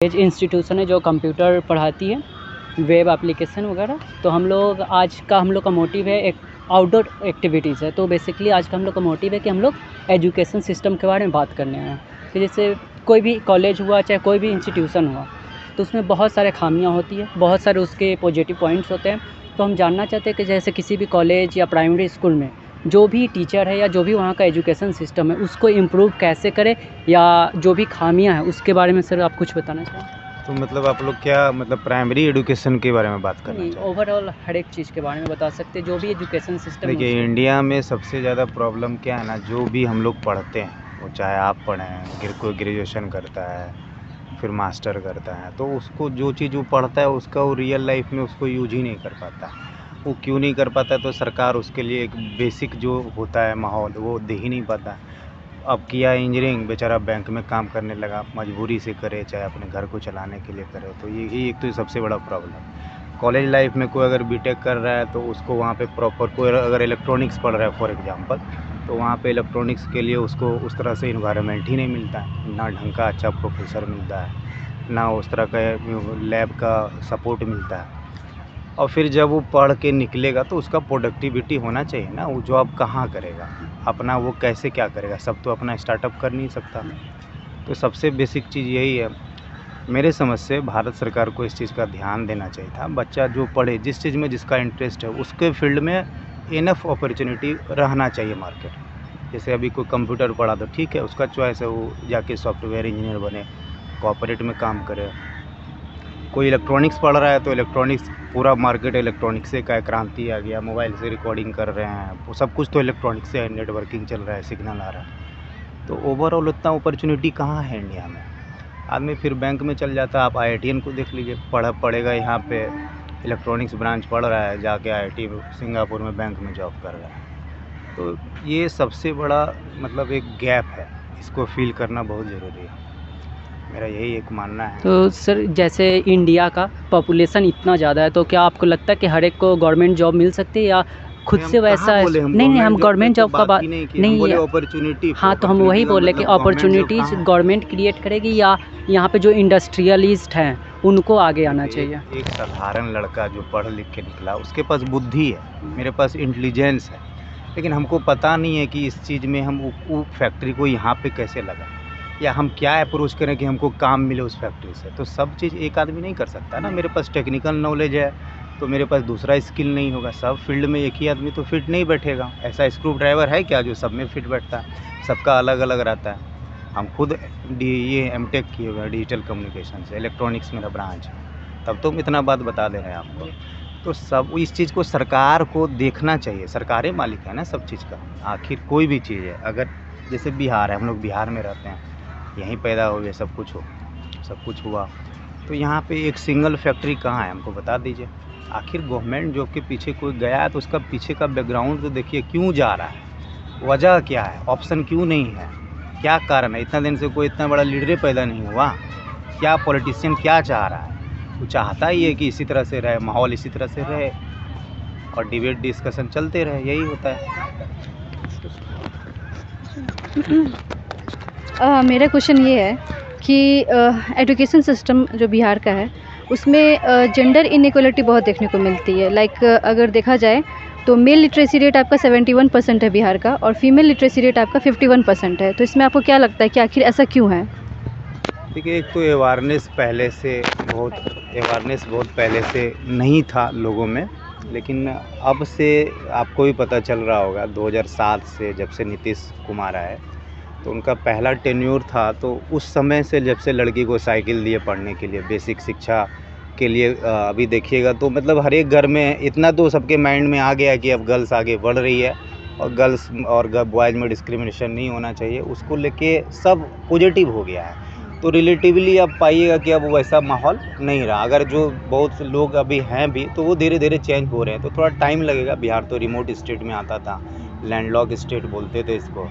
As institution है जो computer पढ़ाती है, वेब एप्लीकेशन वगैरह। तो हम लोग का मोटिव है एक आउटडोर एक्टिविटीज़ है। तो बेसिकली आज का हम लोग का मोटिव है कि हम लोग एजुकेशन सिस्टम के बारे में बात करने आए हैं कि जैसे कोई भी कॉलेज हुआ चाहे कोई भी इंस्टीट्यूशन हुआ तो उसमें बहुत सारे खामियां होती है, बहुत सारे उसके पॉजिटिव पॉइंट्स होते हैं। तो हम जानना चाहते हैं कि जैसे किसी भी कॉलेज या प्राइमरी स्कूल में जो भी टीचर है या जो भी वहाँ का एजुकेशन सिस्टम है उसको इम्प्रूव कैसे करें, या जो भी खामियां हैं उसके बारे में सर आप कुछ बताना चाहें। तो मतलब आप लोग क्या मतलब प्राइमरी एजुकेशन के बारे में बात करना नहीं, चाहते हैं? ओवरऑल हर एक चीज़ के बारे में बता सकते हैं, जो भी एजुकेशन सिस्टम है देखिए उसके। इंडिया में सबसे ज़्यादा प्रॉब्लम क्या है ना, जो भी हम लोग पढ़ते हैं वो चाहे आप पढ़ें, कोई ग्रेजुएशन करता है फिर मास्टर करता है, तो उसको जो चीज़ वो पढ़ता है उसका वो रियल लाइफ में उसको यूज ही नहीं कर पाता। वो क्यों नहीं कर पाता? तो सरकार उसके लिए एक बेसिक जो होता है माहौल वो दे ही नहीं पाता। अब किया इंजीनियरिंग, बेचारा बैंक में काम करने लगा, मजबूरी से करे चाहे अपने घर को चलाने के लिए करे। तो यही एक तो सबसे बड़ा प्रॉब्लम। कॉलेज लाइफ में कोई अगर बीटेक कर रहा है तो उसको वहाँ पे प्रॉपर, कोई अगर इलेक्ट्रॉनिक्स पढ़ रहा है फॉर एग्जांपल, तो वहाँ पे इलेक्ट्रॉनिक्स के लिए उसको उस तरह से इन्वायरमेंट ही नहीं मिलता है, ना ढंग का अच्छा प्रोफेसर मिलता है, ना उस तरह का लैब का सपोर्ट मिलता है। और फिर जब वो पढ़ के निकलेगा तो उसका प्रोडक्टिविटी होना चाहिए ना, वो जॉब कहाँ करेगा, अपना वो कैसे क्या करेगा, सब तो अपना स्टार्टअप कर नहीं सकता। तो सबसे बेसिक चीज़ यही है। मेरे समझ से भारत सरकार को इस चीज़ का ध्यान देना चाहिए था। बच्चा जो पढ़े, जिस चीज़ में जिसका इंटरेस्ट है उसके फील्ड में इनफ अपॉर्चुनिटी रहना चाहिए मार्केट। जैसे अभी कोई कंप्यूटर पढ़ा तो ठीक है, उसका चॉइस है, वो जाके सॉफ्टवेयर इंजीनियर बने, कॉर्पोरेट में काम करे। कोई इलेक्ट्रॉनिक्स पढ़ रहा है तो इलेक्ट्रॉनिक्स, पूरा मार्केट इलेक्ट्रॉनिक्स से का क्रांति आ गया, मोबाइल से रिकॉर्डिंग कर रहे हैं, वो सब कुछ तो इलेक्ट्रॉनिक्स से है, नेटवर्किंग चल रहा है, सिग्नल आ रहा है। तो ओवरऑल उतना अपॉर्चुनिटी कहाँ है इंडिया में। आदमी फिर बैंक में चल जाता है। आप आईआईटीएन को देख लीजिए, पढ़ेगा यहाँ पे इलेक्ट्रॉनिक्स ब्रांच पढ़ रहा है, जाके आईआईटी सिंगापुर में बैंक में जॉब कर रहा है। तो ये सबसे बड़ा मतलब एक गैप है, इसको फिल करना बहुत ज़रूरी है, मेरा यही एक मानना है। तो सर जैसे इंडिया का पॉपुलेशन इतना ज़्यादा है तो क्या आपको लगता है कि हर एक को गवर्नमेंट जॉब मिल सकती है, या खुद से वैसा है? नहीं, हम गवर्नमेंट जॉब का बात नहीं, अपॉर्चुनिटी। हाँ तो हम वही बोले कि अपॉर्चुनिटीज़ गवर्नमेंट क्रिएट करेगी, या यहाँ पे जो इंडस्ट्रियलिस्ट हैं उनको आगे आना चाहिए। एक साधारण लड़का जो पढ़ लिख के निकला, उसके पास बुद्धि है, मेरे पास इंटेलिजेंस है, लेकिन हमको पता नहीं है कि इस चीज़ में हम वो फैक्ट्री को यहाँ पे कैसे लगा, या हम क्या अप्रोच करें कि हमको काम मिले उस फैक्ट्री से। तो सब चीज़ एक आदमी नहीं कर सकता ना। मेरे पास टेक्निकल नॉलेज है तो मेरे पास दूसरा स्किल नहीं होगा। सब फील्ड में एक ही आदमी तो फिट नहीं बैठेगा। ऐसा स्क्रू ड्राइवर है क्या जो सब में फिट बैठता है? सबका अलग अलग रहता है। हम खुद ये एमटेक किए हुए हैं डिजिटल कम्युनिकेशन से, इलेक्ट्रॉनिक्स मेरा ब्रांच है, तब तो हम इतना बात बता दे रहे हैं आपको। तो सब इस चीज़ को सरकार को देखना चाहिए। सरकारें मालिक है ना सब चीज़ का। आखिर कोई भी चीज़ है, अगर जैसे बिहार है, हम लोग बिहार में रहते हैं, यहीं पैदा हुए, सब कुछ हुआ, तो यहाँ पे एक सिंगल फैक्ट्री कहाँ है, हमको बता दीजिए। आखिर गवर्नमेंट जॉब के पीछे कोई गया है तो उसका पीछे का बैकग्राउंड तो देखिए, क्यों जा रहा है, वजह क्या है, ऑप्शन क्यों नहीं है, क्या कारण है। इतना दिन से कोई इतना बड़ा लीडर पैदा नहीं हुआ। क्या पॉलिटिशियन क्या चाह रहा है? वो चाहता ही है कि इसी तरह से रहे, माहौल इसी तरह से रहे और डिबेट डिस्कशन चलते रहे, यही होता है। मेरा क्वेश्चन ये है कि एजुकेशन सिस्टम जो बिहार का है उसमें जेंडर इनइक्वालिटी बहुत देखने को मिलती है। लाइक अगर देखा जाए तो मेल लिटरेसी रेट आपका 71% है बिहार का, और फीमेल लिटरेसी रेट आपका 51% है। तो इसमें आपको क्या लगता है कि आखिर ऐसा क्यों है? देखिए, एक तो अवेयरनेस बहुत पहले से नहीं था लोगों में, लेकिन अब से आपको भी पता चल रहा होगा 2007 से जब से नीतीश कुमार आए तो उनका पहला टेन्योर था, तो उस समय से जब से लड़की को साइकिल दिए पढ़ने के लिए, बेसिक शिक्षा के लिए, अभी देखिएगा तो मतलब हर एक घर में इतना तो सबके माइंड में आ गया कि अब गर्ल्स आगे बढ़ रही है और गर्ल्स और बॉयज़ में डिस्क्रिमिनेशन नहीं होना चाहिए, उसको लेके सब पॉजिटिव हो गया है। तो रिलेटिवली आप पाइएगा कि अब वैसा माहौल नहीं रहा। अगर जो बहुत लोग अभी हैं भी तो वो धीरे धीरे चेंज हो रहे हैं, तो थोड़ा टाइम लगेगा। बिहार तो रिमोट स्टेट में आता था, लैंडलॉक स्टेट बोलते थे इसको,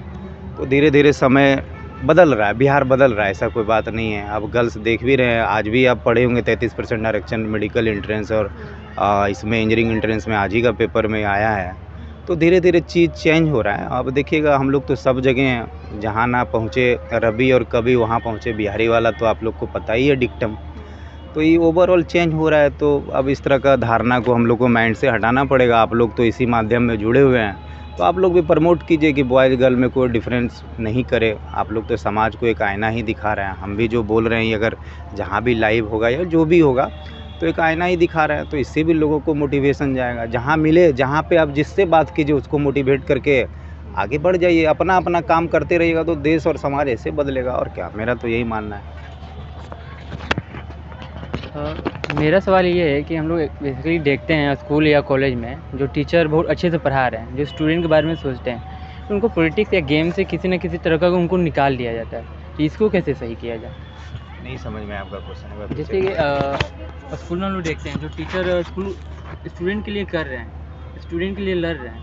तो धीरे धीरे समय बदल रहा है, बिहार बदल रहा है, ऐसा कोई बात नहीं है। अब गर्ल्स देख भी रहे हैं, आज भी आप पढ़े होंगे 33% आरक्षण मेडिकल एंट्रेंस और इसमें इंजीनियरिंग एंट्रेंस में आज ही का पेपर में आया है। तो धीरे धीरे चीज़ चेंज हो रहा है। अब देखिएगा हम लोग तो सब जगह हैं, जहाँ ना पहुँचे रवि और कवि वहाँ पहुँचे बिहारी वाला, तो आप लोग को पता ही है डिक्टम। तो ये ओवरऑल चेंज हो रहा है, तो अब इस तरह का धारणा को हम लोग को माइंड से हटाना पड़ेगा। आप लोग तो इसी माध्यम में जुड़े हुए हैं, तो आप लोग भी प्रमोट कीजिए कि बॉयज़ गर्ल में कोई डिफरेंस नहीं करे। आप लोग तो समाज को एक आईना ही दिखा रहे हैं। हम भी जो बोल रहे हैं अगर जहाँ भी लाइव होगा या जो भी होगा तो एक आईना ही दिखा रहे हैं, तो इससे भी लोगों को मोटिवेशन जाएगा। जहाँ मिले, जहाँ पे आप जिससे बात कीजिए उसको मोटिवेट करके आगे बढ़ जाइए। अपना अपना काम करते रहिएगा तो देश और समाज ऐसे बदलेगा, और क्या। मेरा तो यही मानना है। मेरा सवाल ये है कि हम लोग बेसिकली देखते हैं स्कूल या कॉलेज में जो टीचर बहुत अच्छे से पढ़ा रहे हैं, जो स्टूडेंट के बारे में सोचते हैं, तो उनको पॉलिटिक्स या गेम से किसी न किसी तरह का उनको निकाल दिया जाता है। तो इसको कैसे सही किया जाए? नहीं समझ में आपका क्वेश्चन। जैसे कि स्कूल में हम लोग देखते हैं जो टीचर स्कूल स्टूडेंट के लिए कर रहे हैं, स्टूडेंट के लिए लड़ रहे हैं,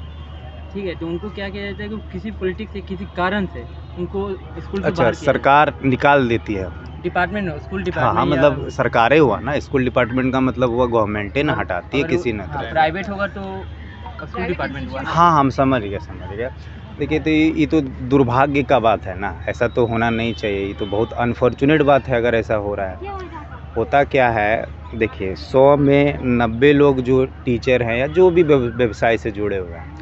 ठीक है, तो उनको क्या किया जाता है कि किसी पॉलिटिक्स या किसी कारण से उनको स्कूल से अच्छा, बाहर किया सरकार निकाल देती है। डिपार्टमेंट हो, स्कूल हाँ डिपार्टमेंट हाँ, मतलब सरकारें हुआ ना, स्कूल डिपार्टमेंट का मतलब हुआ गवर्नमेंट ना हटाती है किसी न। प्राइवेट होगा तो स्कूल डिपार्टमेंट हुआ ना। हाँ, हम समझ गए। देखिए, तो ये तो दुर्भाग्य का बात है ना, ऐसा तो होना नहीं चाहिए। ये तो बहुत अनफॉर्चुनेट बात है अगर ऐसा हो रहा है। होता क्या है, देखिए 100 में 90 लोग जो टीचर हैं या जो भी व्यवसाय से जुड़े हुए हैं,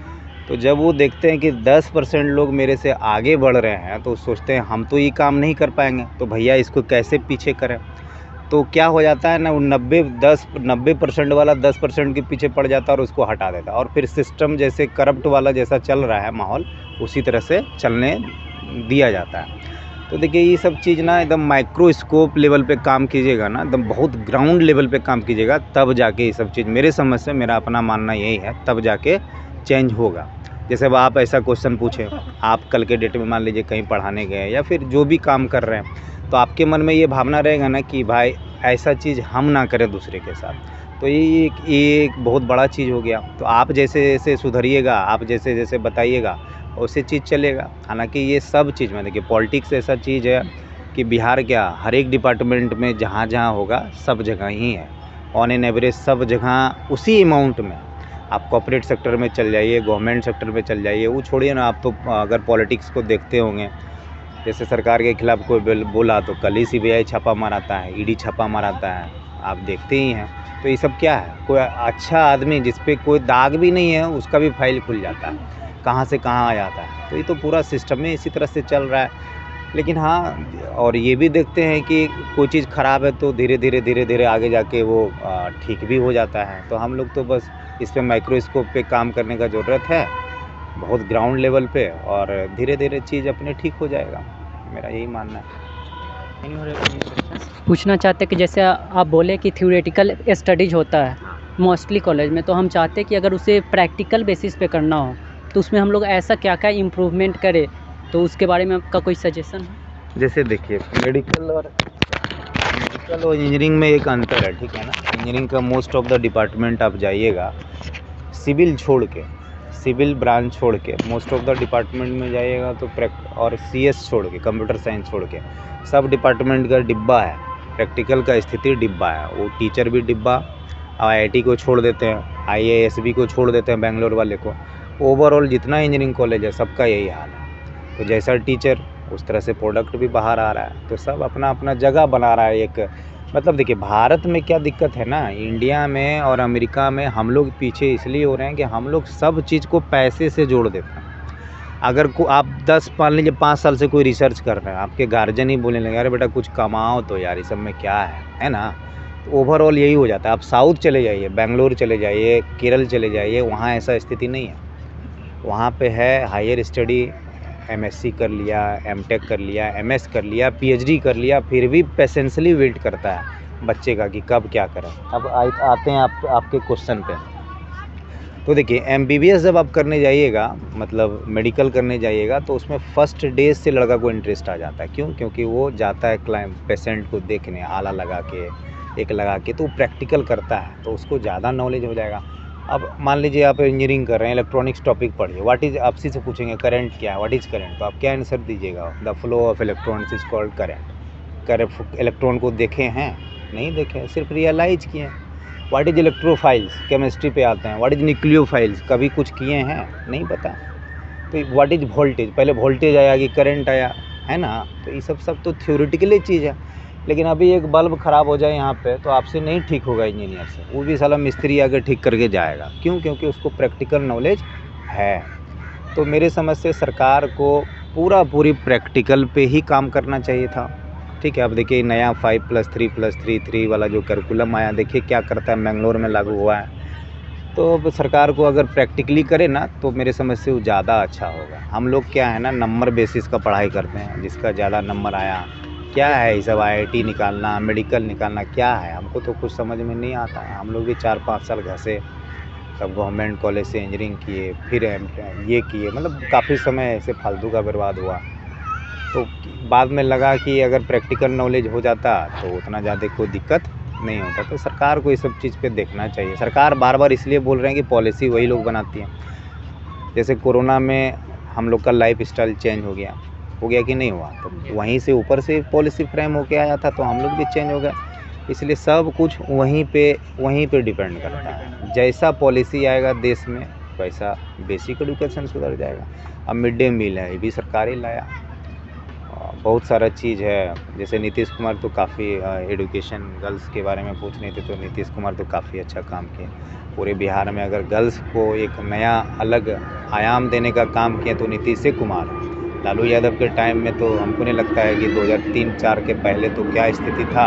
तो जब वो देखते हैं कि 10% लोग मेरे से आगे बढ़ रहे हैं तो सोचते हैं हम तो ये काम नहीं कर पाएंगे, तो भैया इसको कैसे पीछे करें। तो क्या हो जाता है ना, वो 90% वाला 10% के पीछे पड़ जाता है और उसको हटा देता है, और फिर सिस्टम जैसे करप्ट वाला जैसा चल रहा है माहौल, उसी तरह से चलने दिया जाता है। तो देखिए, ये सब चीज़ ना एकदम माइक्रोस्कोप लेवल पे काम कीजिएगा ना, एकदम बहुत ग्राउंड लेवल पे काम कीजिएगा, तब जाके ये सब चीज़, मेरे समझ से, मेरा अपना मानना यही है, तब जाके चेंज होगा। जैसे अब आप ऐसा क्वेश्चन पूछें, आप कल के डेट में मान लीजिए कहीं पढ़ाने गए या फिर जो भी काम कर रहे हैं, तो आपके मन में ये भावना रहेगा ना कि भाई ऐसा चीज़ हम ना करें दूसरे के साथ। तो ये एक बहुत बड़ा चीज़ हो गया। तो आप जैसे जैसे सुधरिएगा, आप जैसे जैसे बताइएगा, वैसे चीज़ चलेगा। हालांकि ये सब चीज़ में देखिए, पॉलिटिक्स ऐसा चीज़ है कि बिहार क्या, हर एक डिपार्टमेंट में जहाँ जहाँ होगा सब जगह ही है, ऑन एन एवरेज सब जगह उसी अमाउंट में। आप कॉर्पोरेट सेक्टर में चल जाइए, गवर्नमेंट सेक्टर में चल जाइए, वो छोड़िए ना, आप तो अगर पॉलिटिक्स को देखते होंगे, जैसे सरकार के खिलाफ कोई बिल बोला तो कल ही CBI छापा माराता है, ED छापा माराता है, आप देखते ही हैं। तो ये सब क्या है, कोई अच्छा आदमी जिस पे कोई दाग भी नहीं है उसका भी फाइल खुल जाता है, कहाँ से कहाँ आ जाता है। तो ये तो पूरा सिस्टम में इसी तरह से चल रहा है। लेकिन हाँ, और ये भी देखते हैं कि कोई चीज़ ख़राब है तो धीरे धीरे आगे जाके वो ठीक भी हो जाता है। तो हम लोग तो बस इस पे माइक्रोस्कोप पे काम करने का ज़रूरत है, बहुत ग्राउंड लेवल पे, और धीरे धीरे चीज़ अपने ठीक हो जाएगा, मेरा यही मानना है। पूछना चाहते हैं कि जैसे आप बोले कि थ्योरेटिकल स्टडीज होता है मोस्टली कॉलेज में, तो हम चाहते हैं कि अगर उसे प्रैक्टिकल बेसिस पे करना हो तो उसमें हम लोग ऐसा क्या क्या इम्प्रूवमेंट करें, तो उसके बारे में आपका कोई सजेशन है? जैसे देखिए, मेडिकल और इंजीनियरिंग में एक अंतर है, ठीक है ना। इंजीनियरिंग का मोस्ट ऑफ द डिपार्टमेंट आप जाइएगा, सिविल छोड़ के, सिविल ब्रांच छोड़ के मोस्ट ऑफ द डिपार्टमेंट में जाइएगा तो और CS छोड़ के, कंप्यूटर साइंस छोड़ के, सब डिपार्टमेंट का डिब्बा है, प्रैक्टिकल का स्थिति डिब्बा है। वो टीचर भी डिब्बा, IIT को छोड़ देते हैं, IASB को छोड़ देते हैं, बेंगलोर वाले को। ओवरऑल जितना इंजीनियरिंग कॉलेज है सबका यही हाल है। तो जैसा टीचर उस तरह से प्रोडक्ट भी बाहर आ रहा है, तो सब अपना अपना जगह बना रहा है। एक मतलब देखिए, भारत में क्या दिक्कत है ना, इंडिया में और अमेरिका में हम लोग पीछे इसलिए हो रहे हैं कि हम लोग सब चीज़ को पैसे से जोड़ देते हैं। अगर आप 10 मान लीजिए 5 साल से कोई रिसर्च कर रहे हैं, आपके गार्जियन ही बोलने लगे अरे बेटा कुछ कमाओ तो यार, इस सब में क्या है ना। तो ओवरऑल यही हो जाता है। आप साउथ चले जाइए, बेंगलोर चले जाइए, केरल चले जाइए, वहाँ ऐसा स्थिति नहीं है। वहाँ पे है हायर स्टडी, MSc कर लिया, MTech कर लिया, MS कर लिया, PhD कर लिया, फिर भी पेशेंसली वेट करता है बच्चे का कि कब क्या करें। अब आते हैं आपके क्वेश्चन पे। तो देखिए, MBBS जब आप करने जाइएगा, मतलब मेडिकल करने जाइएगा, तो उसमें फर्स्ट डे से लड़का को इंटरेस्ट आ जाता है। क्यों? क्योंकि वो जाता है पेशेंट को देखने, आला लगा के, एक लगा के, तो प्रैक्टिकल करता है, तो उसको ज़्यादा नॉलेज हो जाएगा। अब मान लीजिए आप इंजीनियरिंग कर रहे हैं, इलेक्ट्रॉनिक्स टॉपिक पढ़िए, व्हाट इज़, आपसे से पूछेंगे करंट क्या है, व्हाट इज़ करंट, तो आप क्या आंसर दीजिएगा? The flow of electrons is called current. Electron को देखे हैं? नहीं देखे, सिर्फ रियलाइज किए। व्हाट इज इलेक्ट्रोफाइल्स, केमिस्ट्री पे आते हैं, व्हाट इज न्यूक्लियोफाइल्स, कभी कुछ किए हैं नहीं पता। तो व्हाट इज वोल्टेज, पहले वोल्टेज आया कि करंट आया, है ना। तो ये सब तो थ्योरेटिकली चीज़ है। लेकिन अभी एक बल्ब ख़राब हो जाए यहाँ पे तो आपसे नहीं ठीक होगा इंजीनियर से, वो भी साला मिस्त्री आकर ठीक करके जाएगा। क्यों? क्योंकि उसको प्रैक्टिकल नॉलेज है। तो मेरे समझ से सरकार को पूरी प्रैक्टिकल पे ही काम करना चाहिए था। ठीक है, अब देखिए नया 5+3+3 वाला जो करिकुलम आया, देखिए क्या करता है, मैंगलोर में लागू हुआ है। तो अब सरकार को अगर प्रैक्टिकली करे ना तो मेरे समझ से वो ज़्यादा अच्छा होगा। हम लोग क्या है ना, नंबर बेसिस का पढ़ाई करते हैं, जिसका ज़्यादा नंबर आया, क्या है ये सब IIT निकालना, मेडिकल निकालना, क्या है, हमको तो कुछ समझ में नहीं आता है। हम लोग भी 4-5 साल घसे, तब गवर्नमेंट कॉलेज से इंजीनियरिंग किए, फिर ये किए, मतलब काफ़ी समय ऐसे फालतू का बर्बाद हुआ। तो बाद में लगा कि अगर प्रैक्टिकल नॉलेज हो जाता तो उतना ज़्यादा कोई दिक्कत नहीं होता। तो सरकार को ये सब चीज़ पे देखना चाहिए। सरकार बार इसलिए बोल रहे हैं कि पॉलिसी वही लोग बनाती हैं। जैसे कोरोना में हम लोग का लाइफ स्टाइल चेंज हो गया कि नहीं हुआ, तो वहीं से ऊपर से पॉलिसी फ्रेम होके आया था, तो हम लोग भी चेंज हो गए। इसलिए सब कुछ वहीं पे डिपेंड करता है। जैसा पॉलिसी आएगा देश में वैसा बेसिक एजुकेशन सुधर जाएगा। अब मिड डे मील है, ये भी सरकार ही लाया। बहुत सारा चीज़ है, जैसे नीतीश कुमार तो काफ़ी एजुकेशन गर्ल्स के बारे में पूछ रहे थे, तो नीतीश कुमार तो काफ़ी अच्छा काम किए। पूरे बिहार में अगर गर्ल्स को एक नया अलग आयाम देने का काम किया तो नीतीश कुमार। लालू यादव के टाइम में तो हमको नहीं लगता है कि 2003-4 के पहले तो क्या स्थिति था।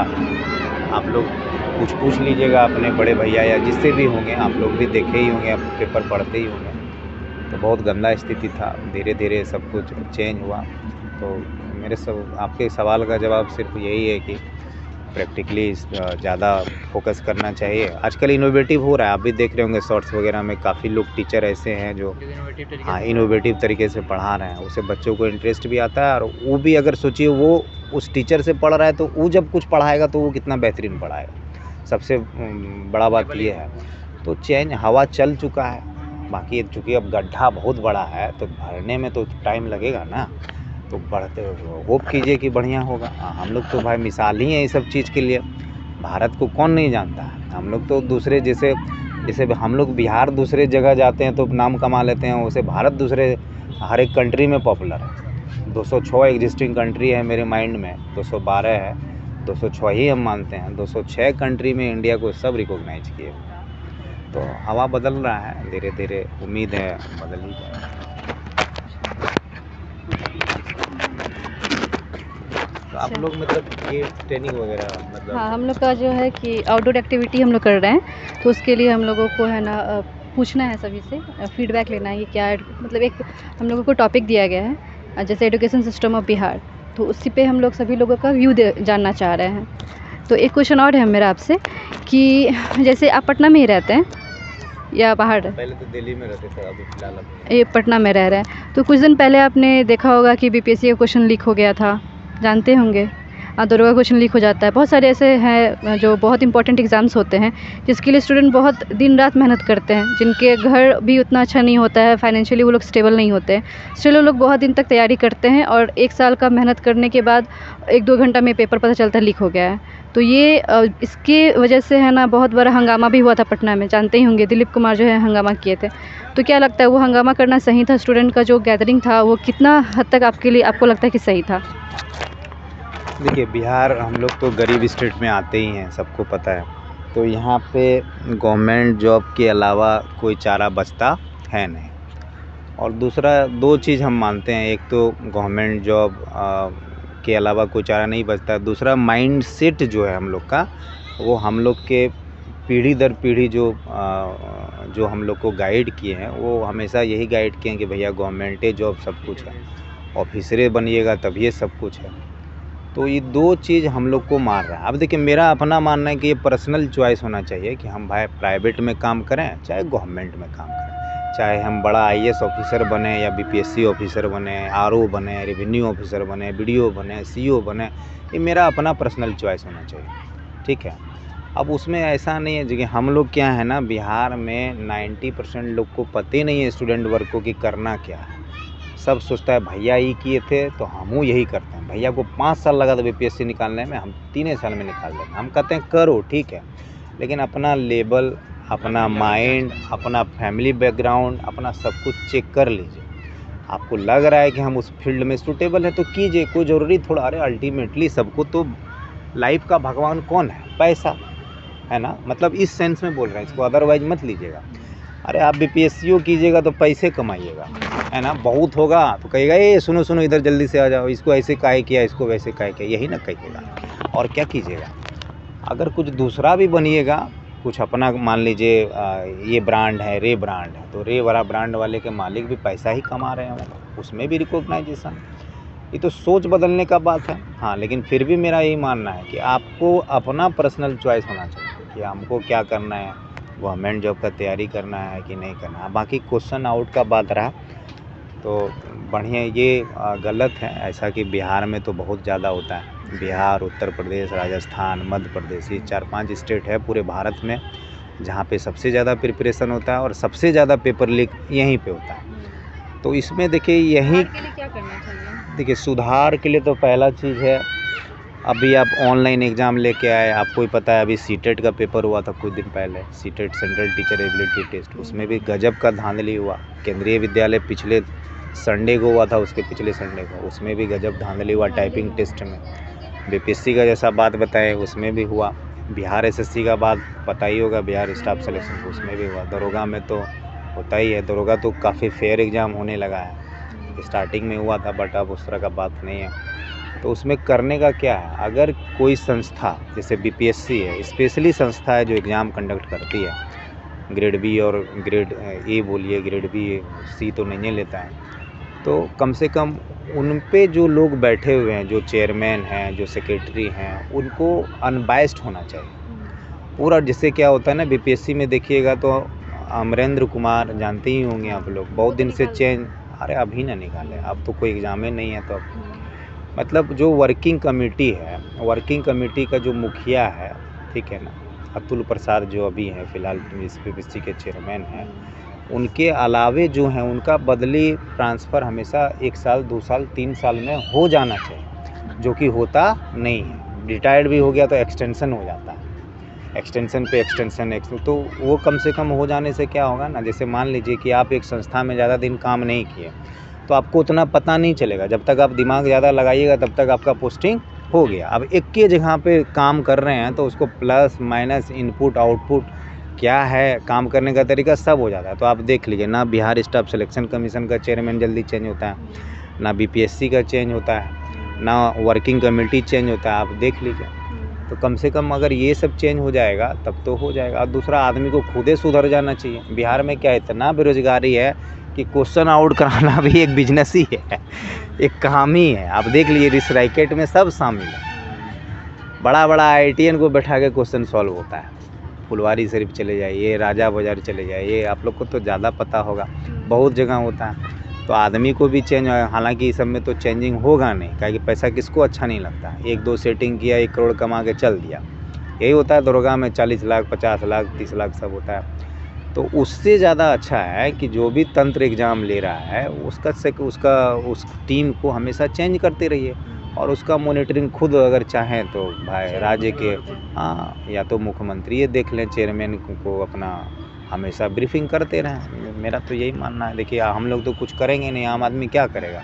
आप लोग कुछ पूछ लीजिएगा अपने बड़े भैया या जिससे भी होंगे, आप लोग भी देखे ही होंगे, आप पेपर पढ़ते ही होंगे, तो बहुत गंदा स्थिति था। धीरे धीरे सब कुछ चेंज हुआ। तो आपके सवाल का जवाब सिर्फ यही है कि प्रैक्टिकली ज़्यादा फोकस करना चाहिए। आजकल इनोवेटिव हो रहा है, आप भी देख रहे होंगे शॉर्ट्स वगैरह में, काफ़ी लोग टीचर ऐसे हैं जो इनोवेटिव तरीके से पढ़ा रहे हैं। उससे बच्चों को इंटरेस्ट भी आता है, और वो भी अगर सोचिए वो उस टीचर से पढ़ रहा है तो वो जब कुछ पढ़ाएगा तो वो कितना बेहतरीन पढ़ाएगा। सबसे बड़ा बात ये है। तो चेंज हवा चल चुका है, बाकी चूँकि अब गड्ढा बहुत बड़ा है तो भरने में तो टाइम लगेगा ना। तो बढ़ते होप कीजिए कि बढ़िया होगा। हम लोग तो भाई मिसाल ही हैं ये सब चीज़ के लिए। भारत को कौन नहीं जानता है। हम लोग तो दूसरे जैसे हम लोग बिहार दूसरे जगह जाते हैं तो नाम कमा लेते हैं, वैसे भारत दूसरे हर एक कंट्री में पॉपुलर है। 206 एग्जिस्टिंग कंट्री है मेरे माइंड में, 212 है, 206 ही हम मानते हैं। 206 कंट्री में इंडिया को सब रिकॉग्नाइज किए। तो हवा बदल रहा है धीरे धीरे, उम्मीद है बदल ही जाए। तो आप लोग मतलब ये ट्रेनिंग वगैरह मतलब हाँ, हम लोग का जो है कि आउटडोर एक्टिविटी हम लोग कर रहे हैं, तो उसके लिए हम लोगों को है ना पूछना है सभी से, फीडबैक लेना है कि क्या मतलब एक हम लोगों को टॉपिक दिया गया है जैसे एजुकेशन सिस्टम ऑफ बिहार, तो उसी पे हम लोग सभी लोगों का व्यू जानना चाह रहे हैं। तो एक क्वेश्चन और है मेरा आपसे कि जैसे आप पटना में ही रहते हैं या बाहर? पहले तो दिल्ली में रहते थे, अभी फिलहाल ये पटना में रह रहे हैं। तो कुछ दिन पहले आपने देखा होगा कि BPSC का क्वेश्चन लीक हो गया था, जानते होंगे। दरोगा क्वेश्चन लीक हो जाता है। बहुत सारे ऐसे हैं जो बहुत इंपॉर्टेंट एग्ज़ाम्स होते हैं जिसके लिए स्टूडेंट बहुत दिन रात मेहनत करते हैं, जिनके घर भी उतना अच्छा नहीं होता है, फाइनेंशियली वो लोग स्टेबल नहीं होते हैं। स्टिल वो लोग बहुत दिन तक तैयारी करते हैं और 1 साल का मेहनत करने के बाद 1-2 घंटा में पेपर पता चलता है लीक हो गया है। तो ये इसके वजह से है ना बहुत बड़ा हंगामा भी हुआ था पटना में, जानते ही होंगे। दिलीप कुमार जो है हंगामा किए थे। तो क्या लगता है वो हंगामा करना सही था? स्टूडेंट का जो गैदरिंग था वो कितना हद तक आपको लगता है कि सही था? देखिए, बिहार हम लोग तो गरीब स्टेट में आते ही हैं, सबको पता है। तो यहाँ पे गवर्नमेंट जॉब के अलावा कोई चारा बचता है नहीं। और दूसरा 2 चीज़ हम मानते हैं, एक तो गवर्नमेंट जॉब के अलावा कोई चारा नहीं बचता। दूसरा माइंडसेट जो है हम लोग का, वो हम लोग के पीढ़ी दर पीढ़ी जो हम लोग को गाइड किए हैं, वो हमेशा यही गाइड किए हैं कि भैया गवर्नमेंट जॉब सब कुछ है, ऑफिसरे बनिएगा तब ये सब कुछ है। तो ये 2 चीज़ हम लोग को मार रहा है। अब देखिए, मेरा अपना मानना है कि ये पर्सनल चॉइस होना चाहिए कि हम भाई प्राइवेट में काम करें चाहे गवर्नमेंट में काम करें, चाहे हम बड़ा IAS ऑफिसर बने या BPSC ऑफिसर बने, RO बने, रेवेन्यू ऑफिसर बने, BDO बने, CO बने, ये मेरा अपना पर्सनल चॉइस होना चाहिए। ठीक है। अब उसमें ऐसा नहीं है कि हम लोग क्या है ना, बिहार में 90% लोग को पता ही नहीं है स्टूडेंट वर्ग को कि करना क्या है। सब सोचता है भैया ये किए थे तो हमहूँ यही करते हैं। भैया को 5 साल लगा था BPSC निकालने में, हम 3 साल में निकाल देंगे। हम कहते हैं करो, ठीक है, लेकिन अपना लेवल, अपना माइंड, अपना फैमिली बैकग्राउंड, अपना सब कुछ चेक कर लीजिए। आपको लग रहा है कि हम उस फील्ड में सूटेबल है तो कीजिए, कोई ज़रूरी थोड़ा। अरे अल्टीमेटली सबको तो लाइफ का भगवान कौन है? पैसा है ना, मतलब इस सेंस में बोल रहे हैं इसको, अदरवाइज मत लीजिएगा। अरे आप बीपीएससी कीजिएगा तो पैसे कमाइएगा, है ना। बहुत होगा तो कहिएगा ये सुनो सुनो इधर जल्दी से आ जाओ, इसको ऐसे काहे किया, इसको वैसे काहे किया, यही ना कहिएगा। और क्या कीजिएगा, अगर कुछ दूसरा भी बनिएगा, कुछ अपना मान लीजिए ये ब्रांड है, रे ब्रांड है, तो रे वाला ब्रांड वाले के मालिक भी पैसा ही कमा रहे हैं, उसमें भी रिकॉग्नाइजेशन। ये तो सोच बदलने का बात है। हाँ, लेकिन फिर भी मेरा यही मानना है कि आपको अपना पर्सनल चॉइस होना चाहिए कि हमको क्या करना है, गवर्नमेंट जॉब का तैयारी करना है कि नहीं करना है। बाकी क्वेश्चन आउट का बात रहा तो बढ़िया, ये गलत है ऐसा कि बिहार में तो बहुत ज़्यादा होता है। बिहार, उत्तर प्रदेश, राजस्थान, मध्य प्रदेश, ये 4-5 स्टेट है पूरे भारत में जहाँ पे सबसे ज़्यादा प्रिपरेशन होता है और सबसे ज़्यादा पेपर लीक यहीं पे होता है। तो इसमें देखिए यहीं के लिए क्या करना चाहिए? देखिए सुधार के लिए तो पहला चीज़ है, अभी आप ऑनलाइन एग्ज़ाम लेके आए, आपको ही पता है अभी सीटेट का पेपर हुआ था कुछ दिन पहले, CTET central teacher ability test, उसमें भी गजब का धांधली हुआ। केंद्रीय विद्यालय पिछले संडे को हुआ था, उसके पिछले संडे को, उसमें भी गजब धांधली हुआ टाइपिंग टेस्ट में। बीपीएससी का जैसा बात बताएं उसमें भी हुआ, बिहार एसएससी का बात पता ही होगा, बिहार स्टाफ सिलेक्शन उसमें भी हुआ, दरोगा में तो होता ही है। दरोगा तो काफ़ी फेयर एग्ज़ाम होने लगा है, स्टार्टिंग में हुआ था बट अब उस तरह का बात नहीं है। तो उसमें करने का क्या है, अगर कोई संस्था जैसे बीपीएससी है, स्पेशली संस्था है जो एग्ज़ाम कंडक्ट करती है, ग्रेड बी और ग्रेड ए बोलिए, ग्रेड बी सी तो नहीं लेता है, तो कम से कम उन पे जो लोग बैठे हुए हैं, जो चेयरमैन हैं, जो सेक्रेटरी हैं, उनको अनबायस्ड होना चाहिए पूरा। जिससे क्या होता है ना, बीपीएससी में देखिएगा तो अमरेंद्र कुमार जानते ही होंगे आप लोग, बहुत दिन से चेंज, अरे अभी ना निकाले, अब तो कोई एग्ज़ाम ही नहीं है। तो मतलब जो वर्किंग कमेटी है, वर्किंग कमेटी का जो मुखिया है, ठीक है ना, अतुल प्रसाद जो अभी हैं फ़िलहाल बीपीएससी के चेयरमैन हैं, उनके अलावे जो हैं उनका बदली ट्रांसफ़र हमेशा 1 साल, 2 साल, 3 साल में हो जाना चाहिए, जो कि होता नहीं है। रिटायर्ड भी हो गया तो एक्सटेंशन हो जाता है, एक्सटेंशन पे एक्सटेंशन, तो वो कम से कम हो जाने से क्या होगा ना, जैसे मान लीजिए कि आप एक संस्था में ज़्यादा दिन काम नहीं किए तो आपको उतना पता नहीं चलेगा, जब तक आप दिमाग ज़्यादा लगाइएगा तब तक आपका पोस्टिंग हो गया। अब एक ही जगह पे काम कर रहे हैं तो उसको प्लस माइनस, इनपुट आउटपुट क्या है, काम करने का तरीका सब हो जाता है। तो आप देख लीजिए ना, बिहार स्टाफ सिलेक्शन कमीशन का चेयरमैन जल्दी चेंज होता है, ना बीपीएससी का चेंज होता है, ना वर्किंग कमेटी चेंज होता है, आप देख लीजिए। तो कम से कम अगर ये सब चेंज हो जाएगा तब तो हो जाएगा। और दूसरा, आदमी को खुद ही सुधर जाना चाहिए। बिहार में क्या इतना बेरोजगारी है कि क्वेश्चन आउट कराना भी एक बिजनेस ही है, एक काम ही है। आप देख लीजिए इस रैकेट में सब शामिल है, बड़ा बड़ा आईआईटीएन को बैठा के क्वेश्चन सॉल्व होता है। फुलवारी शरीफ चले जाइए, राजा बाज़ार चले जाइए, आप लोग को तो ज़्यादा पता होगा, बहुत जगह होता है। तो आदमी को भी चेंज, हालांकि इस सब में तो चेंजिंग होगा नहीं, क्योंकि पैसा किसको अच्छा नहीं लगता। 1-2 सेटिंग किया, 1 करोड़ कमा के चल दिया, यही होता है। दरोगा में 40 लाख, 50 लाख, 30 लाख सब होता है। तो उससे ज़्यादा अच्छा है कि जो भी तंत्र एग्ज़ाम ले रहा है उस टीम को हमेशा चेंज करते रहिए, और उसका मॉनिटरिंग खुद अगर चाहें तो भाई राज्य के, हाँ, या तो मुख्यमंत्री ये देख लें, चेयरमैन को अपना हमेशा ब्रीफिंग करते रहें। मेरा तो यही मानना है। देखिए हम लोग तो कुछ करेंगे नहीं, आम आदमी क्या करेगा।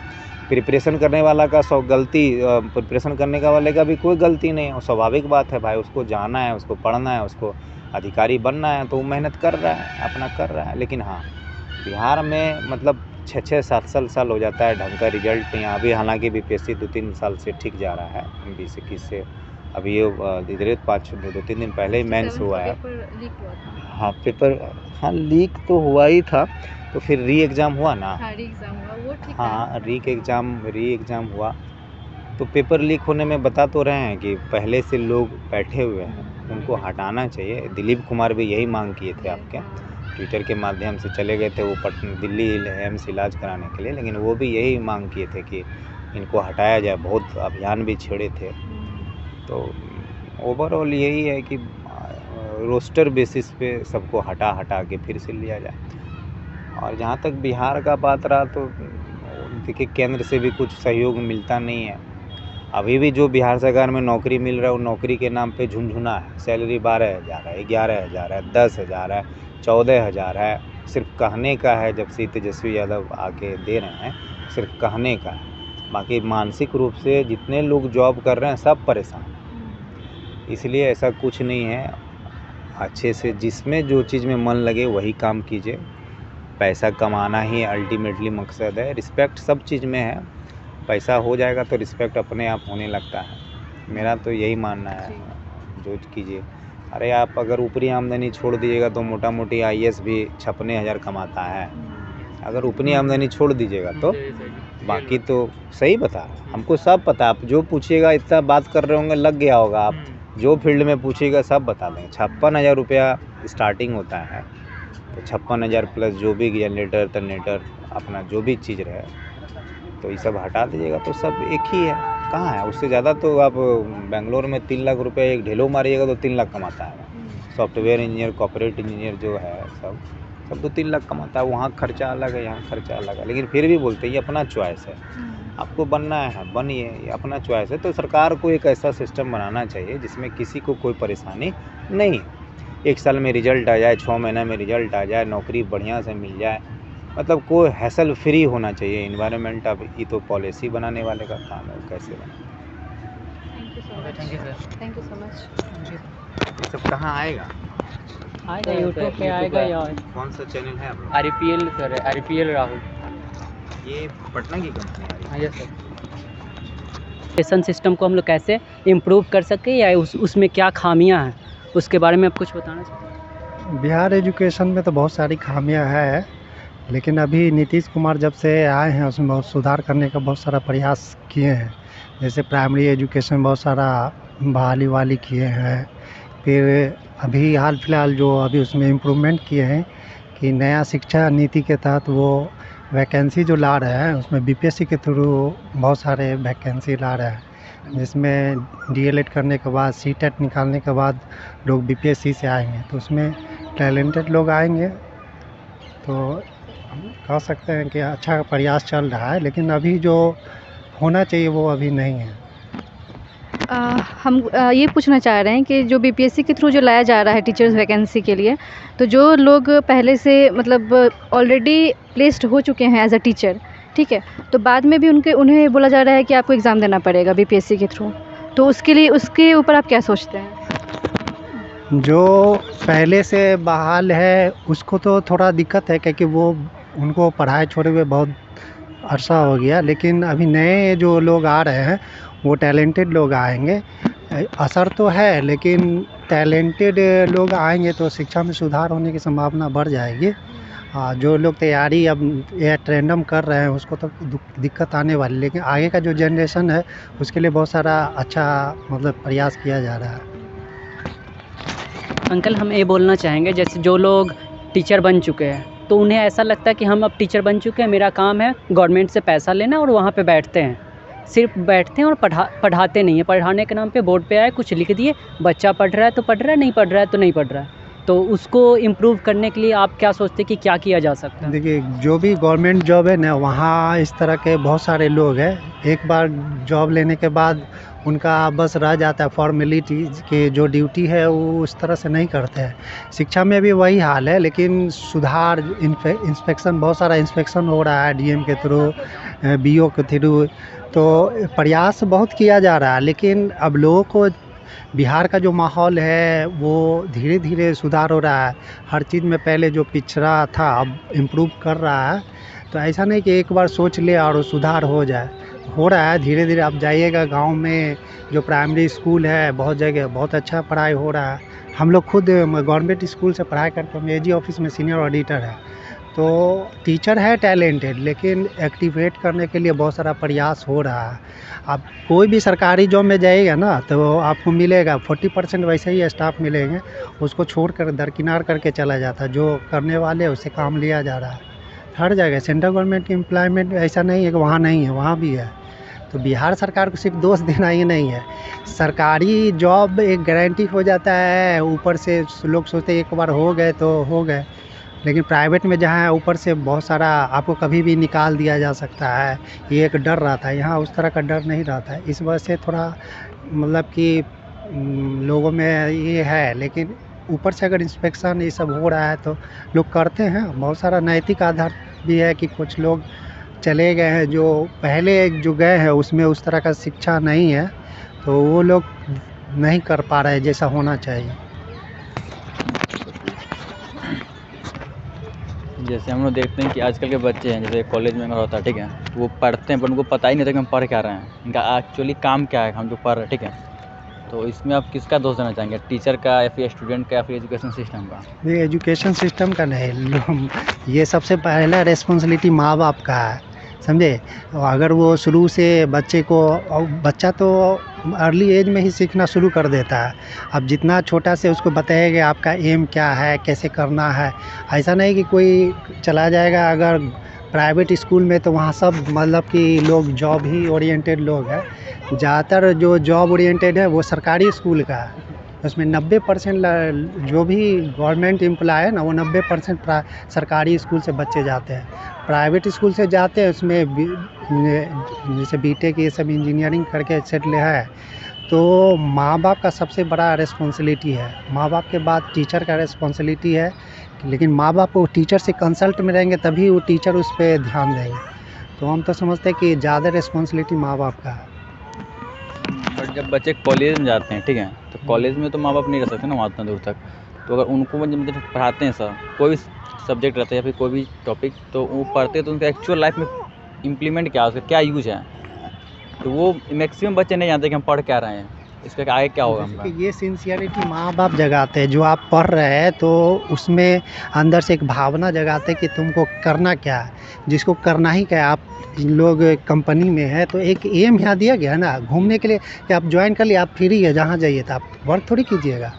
प्रिपरेशन करने वाला का प्रिपरेशन करने का वाले का भी कोई गलती नहीं है, और स्वाभाविक बात है भाई, उसको जाना है, उसको पढ़ना है, उसको अधिकारी बनना है, तो वो मेहनत कर रहा है, अपना कर रहा है। लेकिन हाँ, बिहार में मतलब 6-6, 7 साल हो जाता है ढंग का रिजल्ट यहाँ भी। हालांकि बीपीएससी 2-3 साल से ठीक जा रहा है, 20-21 से अभी ये इधर 2-3 दिन पहले ही मेंस हुआ है। हाँ पेपर, हाँ लीक तो हुआ ही था, तो फिर री एग्ज़ाम हुआ ना, हाँ री एग्ज़ाम हुआ। तो पेपर लीक होने में बता तो रहे हैं कि पहले से लोग बैठे हुए हैं, उनको हटाना चाहिए। दिलीप कुमार भी यही मांग किए थे, आपके ट्विटर के माध्यम से चले गए थे वो दिल्ली एम्स इलाज कराने के लिए, लेकिन वो भी यही मांग किए थे कि इनको हटाया जाए, बहुत अभियान भी छेड़े थे। तो ओवरऑल यही है कि रोस्टर बेसिस पे सबको हटा के फिर से लिया जाए। और जहाँ तक बिहार का बात रहा तो देखिए केंद्र से भी कुछ सहयोग मिलता नहीं है, अभी भी जो बिहार सरकार में नौकरी मिल रहा है वो नौकरी के नाम पे झुनझुना है। सैलरी 12,000 है, 11,000 है, 10,000 है, 14,000 है। सिर्फ कहने का है, जब से तेजस्वी यादव आके दे रहे हैं सिर्फ कहने का है। बाकी मानसिक रूप से जितने लोग जॉब कर रहे हैं सब परेशान हैं। इसलिए ऐसा कुछ नहीं है। अच्छे से जिसमें जो चीज़ में मन लगे वही काम कीजिए। पैसा कमाना ही अल्टीमेटली मकसद है। रिस्पेक्ट सब चीज़ में है। पैसा हो जाएगा तो रिस्पेक्ट अपने आप होने लगता है। मेरा तो यही मानना है। जो कीजिए, अरे आप अगर ऊपरी आमदनी छोड़ दीजिएगा तो मोटा मोटी आईएएस भी 56,000 कमाता है। अगर ऊपरी आमदनी छोड़ दीजिएगा तो बाकी तो सही बता, हमको सब पता। आप जो पूछिएगा, इतना बात कर रहे होंगे, लग गया होगा। आप जो फील्ड में पूछिएगा सब बता देंगे। 56,000 रुपया स्टार्टिंग होता है, तो 56,000 प्लस जो भी जनरेटर टर्नेटर अपना जो भी चीज़ रहे, तो ये सब हटा दीजिएगा तो सब एक ही है। कहाँ है उससे ज़्यादा? तो आप बेंगलोर में 3 लाख रुपए एक ढेलो मारिएगा तो 3 लाख कमाता है। सॉफ्टवेयर इंजीनियर, कॉर्पोरेट इंजीनियर जो है सब 2-3 लाख कमाता है। वहाँ खर्चा अलग है, यहाँ खर्चा अलग है। लेकिन फिर भी बोलते हैं ये अपना चॉइस है, आपको बनना है बनिए, ये अपना चॉइस है। तो सरकार को एक ऐसा सिस्टम बनाना चाहिए जिसमें किसी को कोई परेशानी नहीं। 1 साल में रिजल्ट आ जाए, 6 महीने में रिजल्ट आ जाए, नौकरी बढ़िया से मिल जाए, मतलब कोई हैसल फ्री होना चाहिए इन्वायरमेंट। अब ये तो पॉलिसी बनाने वाले का काम है, कैसे बने। Thank you so much. ये सब कहाँ आएगा? आएगा यूट्यूब पे आएगा या कौन सा चैनल है आप लोग? RPL sir, RPL Rahul. ये पटना की कंपनी है। हाँ यस सर। एजुकेशन सिस्टम को हम लोग कैसे इम्प्रूव कर सकें या उसमें क्या खामियां हैं, उसके बारे में आप कुछ बताना चाहते हैं? बिहार एजुकेशन में तो बहुत सारी खामियां है, लेकिन अभी नीतीश कुमार जब से आए हैं उसमें बहुत सुधार करने का बहुत सारा प्रयास किए हैं। जैसे प्राइमरी एजुकेशन बहुत सारा बहाली वाली किए हैं। फिर अभी हाल फिलहाल जो अभी उसमें इम्प्रूवमेंट किए हैं कि नया शिक्षा नीति के तहत वो वैकेंसी जो ला रहे हैं उसमें बीपीएससी के थ्रू बहुत सारे वैकेंसी ला रहे हैं, जिसमें डीएलएड करने के बाद सीटेट निकालने के बाद लोग बीपीएससी से आएंगे, तो उसमें टैलेंटेड लोग आएंगे। तो हम कह सकते हैं कि अच्छा प्रयास चल रहा है, लेकिन अभी जो होना चाहिए वो अभी नहीं है। हम ये पूछना चाह रहे हैं कि जो बीपीएससी के थ्रू जो लाया जा रहा है टीचर्स वैकेंसी के लिए, तो जो लोग पहले से मतलब ऑलरेडी प्लेस्ड हो चुके हैं एज अ टीचर, ठीक है, तो बाद में भी उन्हें बोला जा रहा है कि आपको एग्ज़ाम देना पड़ेगा बीपीएससी के थ्रू, तो उसके लिए उसके ऊपर आप क्या सोचते हैं? जो पहले से बहाल है उसको तो थोड़ा दिक्कत है, क्योंकि वो उनको पढ़ाई छोड़े हुए बहुत अरसा हो गया। लेकिन अभी नए जो लोग आ रहे हैं वो टैलेंटेड लोग आएंगे। असर तो है, लेकिन टैलेंटेड लोग आएंगे तो शिक्षा में सुधार होने की संभावना बढ़ जाएगी। जो लोग तैयारी अब ये ट्रेंडम कर रहे हैं उसको तो दिक्कत आने वाली, लेकिन आगे का जो जनरेशन है उसके लिए बहुत सारा अच्छा मतलब प्रयास किया जा रहा है। अंकल हम ये बोलना चाहेंगे, जैसे जो लोग टीचर बन चुके हैं तो उन्हें ऐसा लगता है कि हम अब टीचर बन चुके हैं, मेरा काम है गवर्नमेंट से पैसा लेना और वहाँ पे बैठते हैं, सिर्फ बैठते हैं और पढ़ाते नहीं है। पढ़ाने के नाम पे बोर्ड पे आए कुछ लिख दिए, बच्चा पढ़ रहा है तो पढ़ रहा है, नहीं पढ़ रहा है तो नहीं पढ़ रहा है। तो उसको इम्प्रूव करने के लिए आप क्या सोचते हैं कि क्या किया जा सकता है? देखिए, जो भी गवर्नमेंट जॉब है ना, वहाँ इस तरह के बहुत सारे लोग हैं, एक बार जॉब लेने के बाद उनका बस रह जाता है फॉर्मेलिटी की, जो ड्यूटी है वो उस तरह से नहीं करते हैं। शिक्षा में भी वही हाल है, लेकिन सुधार इंस्पेक्शन बहुत सारा इंस्पेक्शन हो रहा है डीएम के थ्रू, बीओ के थ्रू, तो प्रयास बहुत किया जा रहा है। लेकिन अब लोगों को बिहार का जो माहौल है वो धीरे धीरे सुधार हो रहा है। हर चीज़ में पहले जो पिछड़ा था अब इम्प्रूव कर रहा है। तो ऐसा नहीं कि एक बार सोच ले और वो सुधार हो जाए, हो रहा है धीरे धीरे। आप जाइएगा गांव में जो प्राइमरी स्कूल है बहुत जगह बहुत अच्छा पढ़ाई हो रहा है। हम लोग खुद गवर्नमेंट स्कूल से पढ़ाई करके हम एजी ऑफिस में सीनियर ऑडिटर है, तो टीचर है टैलेंटेड, लेकिन एक्टिवेट करने के लिए बहुत सारा प्रयास हो रहा है। आप कोई भी सरकारी जॉब में जाइएगा ना तो आपको मिलेगा 40% वैसे ही स्टाफ मिलेंगे, उसको छोड़कर दरकिनार करके चला जाता है। जो करने वाले उससे काम लिया जा रहा है हर जगह। सेंट्रल गवर्नमेंट की एम्प्लॉयमेंट ऐसा नहीं है कि वहाँ नहीं है, वहाँ भी है। तो बिहार सरकार को सिर्फ दोष देना ही नहीं है। सरकारी जॉब एक गारंटी हो जाता है, ऊपर से लोग सोचते एक बार हो गए तो हो गए। लेकिन प्राइवेट में जहाँ है ऊपर से बहुत सारा आपको कभी भी निकाल दिया जा सकता है, ये एक डर रहता है। यहाँ उस तरह का डर नहीं रहता है, इस वजह से थोड़ा मतलब कि लोगों में ये है। लेकिन ऊपर से अगर इंस्पेक्शन ये सब हो रहा है तो लोग करते हैं। बहुत सारा नैतिक आधार भी है कि कुछ लोग चले गए हैं जो पहले जो गए हैं उसमें उस तरह का शिक्षा नहीं है, तो वो लोग नहीं कर पा रहे जैसा होना चाहिए। जैसे हम लोग देखते हैं कि आजकल के बच्चे हैं, जैसे कॉलेज में अगर होता है, ठीक है, तो वो पढ़ते हैं पर उनको पता ही नहीं था कि हम पढ़ क्या रहे हैं, इनका एक्चुअली काम क्या है, हम जो पढ़ रहे हैं, ठीक है। तो इसमें आप किसका दोष देना चाहेंगे, टीचर का या फिर स्टूडेंट का या फिर एजुकेशन सिस्टम का? ये एजुकेशन सिस्टम का नहीं, ये सबसे पहला रिस्पॉन्सिबिलिटी माँ बाप का है, समझे। अगर वो शुरू से बच्चे को, बच्चा तो अर्ली एज में ही सीखना शुरू कर देता है। अब जितना छोटा से उसको बताएगा आपका एम क्या है, कैसे करना है। ऐसा नहीं कि कोई चला जाएगा अगर प्राइवेट स्कूल में तो वहाँ सब मतलब कि लोग जॉब ही ओरिएंटेड लोग हैं। ज़्यादातर जो जॉब ओरिएंटेड है वो सरकारी स्कूल का है। उसमें 90% जो भी गवर्नमेंट एम्प्लॉय है ना, वो 90% सरकारी स्कूल से बच्चे जाते हैं। प्राइवेट स्कूल से जाते हैं उसमें जैसे बीटेक ये सब इंजीनियरिंग करके सेटल है, तो माँ बाप का सबसे बड़ा रिस्पॉन्सिबिलिटी है। माँ बाप के बाद टीचर का रिस्पॉन्सिबिलिटी है, लेकिन माँ बाप वो टीचर से कंसल्ट में रहेंगे तभी वो टीचर उस पर ध्यान देंगे। तो हम तो समझते हैं कि ज़्यादा रिस्पॉन्सिबिलिटी माँ बाप का है। बट जब बच्चे कॉलेज में जाते हैं, ठीक है, तो कॉलेज में तो माँ बाप नहीं रह सकते ना वहाँ उतना दूर तक। तो अगर उनको मतलब पढ़ाते हैं सर, कोई भी सब्जेक्ट रहता है या फिर कोई भी टॉपिक, तो वो पढ़ते हैं तो उनका एक्चुअल लाइफ में इम्प्लीमेंट क्या है, उसका क्या यूज है, तो वो मैक्सिमम बच्चे नहीं जानते कि हम पढ़ क्या रहे हैं, इसका आगे क्या होगा हमारा। ये सिंसियरिटी माँ बाप जगाते हैं। जो आप पढ़ रहे हैं तो उसमें अंदर से एक भावना जगाते हैं कि तुमको करना क्या है, जिसको करना ही क्या है। आप लोग कंपनी में है तो एक एम यहाँ दिया गया है ना घूमने के लिए कि आप ज्वाइन कर लिए, आप फ्री है, जहाँ जाइए तो आप वर्क थोड़ी कीजिएगा।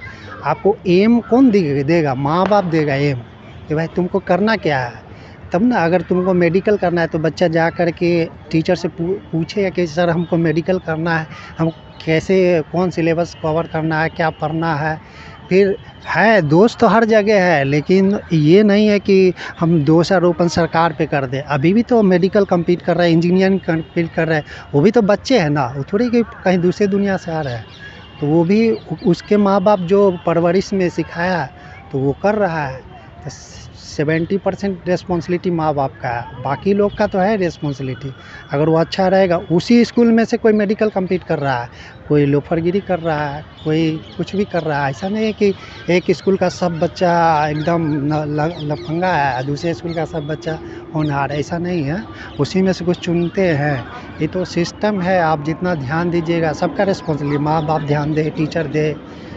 आपको एम कौन देगा? माँ बाप देगा एम कि भाई तुमको करना क्या है। तब ना अगर तुमको मेडिकल करना है तो बच्चा जा कर के टीचर से पूछेगा कि सर हमको मेडिकल करना है, हम कैसे कौन सिलेबस कवर करना है, क्या पढ़ना है। फिर है दोस्त तो हर जगह है, लेकिन ये नहीं है कि हम दोषारोपण सरकार पे कर दें। अभी भी तो मेडिकल कम्पीट कर रहा है, इंजीनियरिंग कम्पीट कर रहा है, वो भी तो बच्चे हैं ना, वो थोड़ी कि कहीं दूसरे दुनिया से आ रहे हैं। तो वो भी उसके माँ बाप जो परवरिश में सिखाया तो वो कर रहा है। तो 70% रिस्पॉन्सिबिलिटी माँ बाप का है, बाकी लोग का तो है रिस्पॉन्सिबिलिटी। अगर वो अच्छा रहेगा, उसी स्कूल में से कोई मेडिकल कम्पीट कर रहा है, कोई लोफरगिरी कर रहा है, कोई कुछ भी कर रहा है। ऐसा नहीं है कि एक स्कूल का सब बच्चा एकदम लफंगा है, दूसरे स्कूल का सब बच्चा होनहार है, ऐसा नहीं है। उसी में से कुछ चुनते हैं। ये तो सिस्टम है, आप जितना ध्यान दीजिएगा, सबका रिस्पॉन्सिबिलिटी। माँ बाप ध्यान दे, टीचर दे,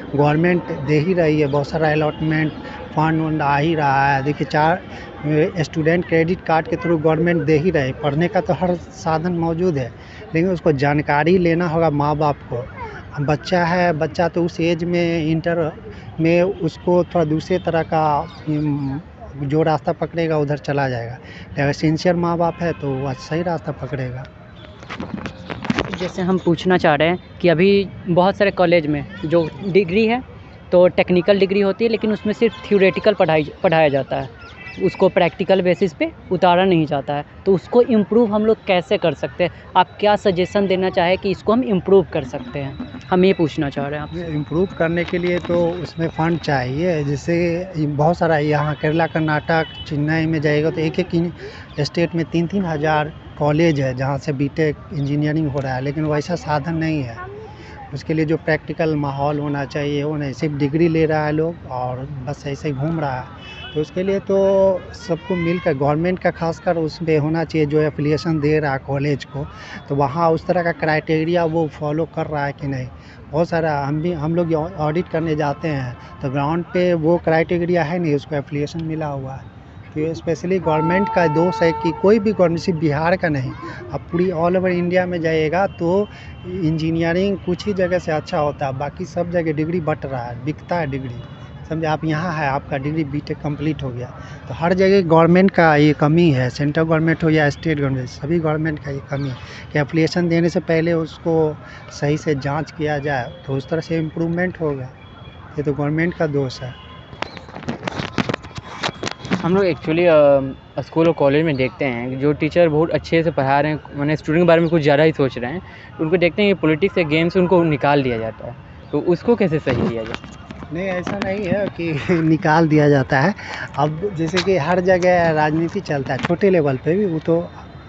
गवर्नमेंट दे ही रही है, बहुत सारा अलॉटमेंट फंड वंड आ ही रहा है। देखिए 4 स्टूडेंट क्रेडिट कार्ड के थ्रू गवर्नमेंट दे ही रहे। पढ़ने का तो हर साधन मौजूद है, लेकिन उसको जानकारी लेना होगा माँ बाप को। अब बच्चा है, बच्चा तो उस एज में इंटर में उसको थोड़ा दूसरे तरह का जो रास्ता पकड़ेगा उधर चला जाएगा। अगर सिंसियर माँ बाप है तो वह सही रास्ता पकड़ेगा। जैसे हम पूछना चाह रहे हैं कि अभी बहुत सारे कॉलेज में जो डिग्री है तो टेक्निकल डिग्री होती है, लेकिन उसमें सिर्फ थ्योरेटिकल पढ़ाया जाता है, उसको प्रैक्टिकल बेसिस पे उतारा नहीं जाता है। तो उसको इम्प्रूव हम लोग कैसे कर सकते हैं? आप क्या सजेशन देना चाहें कि इसको हम इम्प्रूव कर सकते हैं? हम ये पूछना चाह रहे हैं आपसे। इम्प्रूव करने के लिए तो उसमें फ़ंड चाहिए। जैसे बहुत सारा यहाँ केरला, कर्नाटक, चेन्नई में जाएगा तो एक स्टेट में 3-3 हज़ार कॉलेज है जहाँ से बीटेक इंजीनियरिंग हो रहा है, लेकिन वैसा साधन नहीं है। उसके लिए जो प्रैक्टिकल माहौल होना चाहिए, वो नहीं, सिर्फ डिग्री ले रहा है लोग और बस ऐसे ही घूम रहा है। तो उसके लिए तो सबको मिलकर गवर्नमेंट का खासकर उसमें होना चाहिए, जो एफिलिएशन दे रहा है कॉलेज को, तो वहाँ उस तरह का क्राइटेरिया वो फॉलो कर रहा है कि नहीं। बहुत सारा हम लोग ऑडिट करने जाते हैं तो ग्राउंड पे वो क्राइटेरिया है नहीं, उसको एफिलिएशन मिला हुआ है। तो ये स्पेशली गवर्नमेंट का दोष है कि कोई भी गवर्नमेंट, सिर्फ बिहार का नहीं, अब पूरी ऑल ओवर इंडिया में जाइएगा तो इंजीनियरिंग कुछ ही जगह से अच्छा होता है, बाकी सब जगह डिग्री बट रहा है, बिकता है डिग्री। समझे, आप यहाँ है, आपका डिग्री बीटेक कंप्लीट हो गया, तो हर जगह गवर्नमेंट का ये कमी है, सेंट्रल गवर्नमेंट हो या स्टेट गवर्नमेंट, सभी गवर्नमेंट का ये कमी है कि एप्लीकेशन देने से पहले उसको सही से जाँच किया जाए, तो उस तरह से इम्प्रूवमेंट होगा। ये तो गवर्नमेंट का दोष है। हम लोग एक्चुअली स्कूल और कॉलेज में देखते हैं कि जो टीचर बहुत अच्छे से पढ़ा रहे हैं, माने स्टूडेंट के बारे में कुछ ज़्यादा ही सोच रहे हैं, उनको देखते हैं कि पॉलिटिक्स या गेम से उनको निकाल दिया जाता है, तो उसको कैसे सही किया जाए? नहीं, ऐसा नहीं है कि निकाल दिया जाता है। अब जैसे कि हर जगह राजनीति चलता है, छोटे लेवल पे भी, वो तो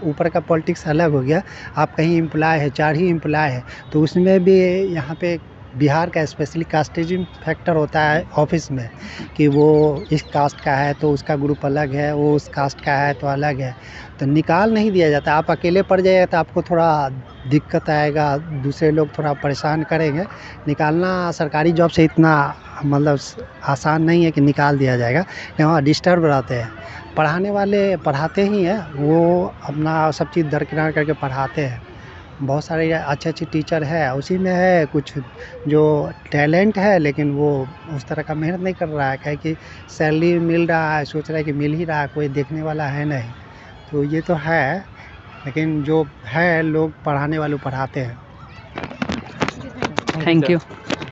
ऊपर का पॉलिटिक्स अलग हो गया। आप कहीं एम्प्लॉय है, 4 ही एम्प्लॉय है, तो उसमें भी यहाँ पे बिहार का स्पेशली कास्टिज्म फैक्टर होता है ऑफिस में, कि वो इस कास्ट का है तो उसका ग्रुप अलग है, वो उस कास्ट का है तो अलग है, तो निकाल नहीं दिया जाता। आप अकेले पड़ जाइएगा तो आपको थोड़ा दिक्कत आएगा, दूसरे लोग थोड़ा परेशान करेंगे। निकालना सरकारी जॉब से इतना मतलब आसान नहीं है कि निकाल दिया जाएगा, यहाँ डिस्टर्ब रहते हैं। पढ़ाने वाले पढ़ाते ही हैं, वो अपना सब चीज़ दरकिनार करके पढ़ाते हैं। बहुत सारे अच्छे अच्छे टीचर है, उसी में है कुछ जो टैलेंट है, लेकिन वो उस तरह का मेहनत नहीं कर रहा है, कहे कि सैलरी मिल रहा है, सोच रहा है कि मिल ही रहा है, कोई देखने वाला है नहीं। तो ये तो है, लेकिन जो है लोग पढ़ाने वाले पढ़ाते हैं। Thank you.